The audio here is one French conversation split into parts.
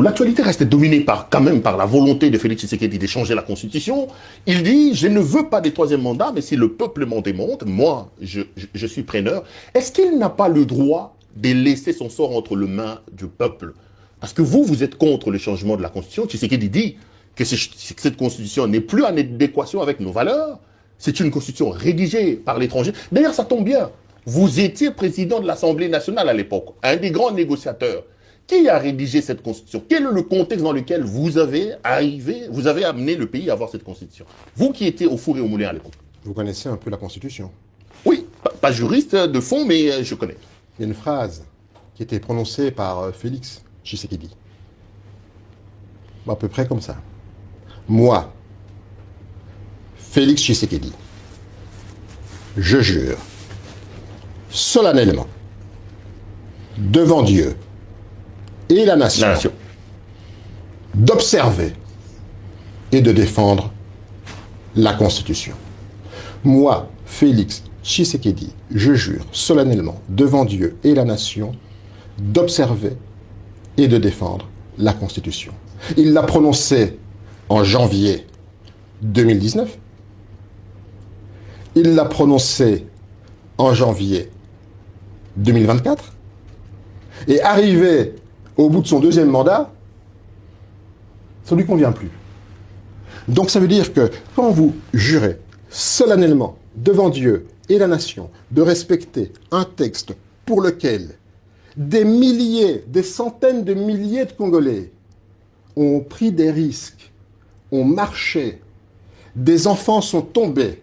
L'actualité reste dominée quand même par la volonté de Félix Tshisekedi de changer la Constitution. Il dit, je ne veux pas de troisième mandat, mais si le peuple m'en demande, moi, je suis preneur. Est-ce qu'il n'a pas le droit de laisser son sort entre les mains du peuple? Parce que vous êtes contre le changement de la Constitution. Tshisekedi dit que cette Constitution n'est plus en adéquation avec nos valeurs. C'est une Constitution rédigée par l'étranger. D'ailleurs, ça tombe bien. Vous étiez président de l'Assemblée nationale à l'époque, un des grands négociateurs. Qui a rédigé cette Constitution? Quel est le contexte dans lequel vous avez amené le pays à avoir cette Constitution? Vous qui étiez au four et au moulin à l'époque. Vous connaissez un peu la Constitution? Oui, pas juriste de fond, mais je connais. Il y a une phrase qui était prononcée par Félix Tshisekedi. À peu près comme ça. Moi, Félix Tshisekedi, je jure solennellement devant Dieu et la nation, d'observer et de défendre la Constitution. Moi, Félix Tshisekedi, je jure solennellement devant Dieu et la nation d'observer et de défendre la Constitution. Il l'a prononcé en janvier 2019. Il l'a prononcé en janvier 2024. Et arrivé au bout de son deuxième mandat, ça ne lui convient plus. Donc ça veut dire que quand vous jurez solennellement devant Dieu et la nation de respecter un texte pour lequel des milliers, des centaines de milliers de Congolais ont pris des risques, ont marché, des enfants sont tombés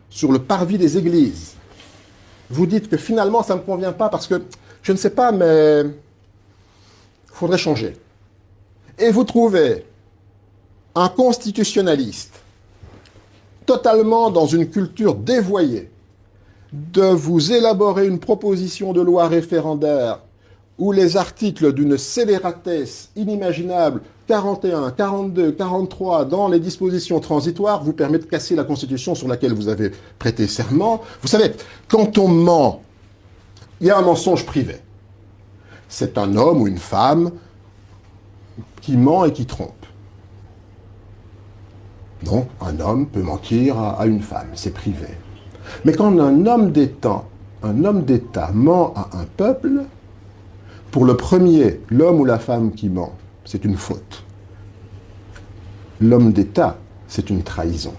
sur le parvis des églises, vous dites que finalement ça ne me convient pas parce que, je ne sais pas, mais il faudrait changer. Et vous trouvez un constitutionnaliste totalement dans une culture dévoyée de vous élaborer une proposition de loi référendaire où les articles d'une scélératesse inimaginable, 41, 42, 43, dans les dispositions transitoires, vous permettent de casser la Constitution sur laquelle vous avez prêté serment. Vous savez, quand on ment, il y a un mensonge privé. C'est un homme ou une femme qui ment et qui trompe. Donc, un homme peut mentir à une femme, c'est privé. Mais quand un homme d'État ment à un peuple, pour le premier, l'homme ou la femme qui ment, c'est une faute. L'homme d'État, c'est une trahison.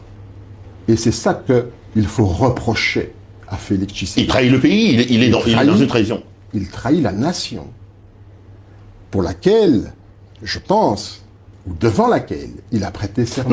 Et c'est ça qu'il faut reprocher à Félix Tshisekedi. Il trahit le pays, il est dans une trahison. Il trahit la nation, pour laquelle, je pense, ou devant laquelle il a prêté serment.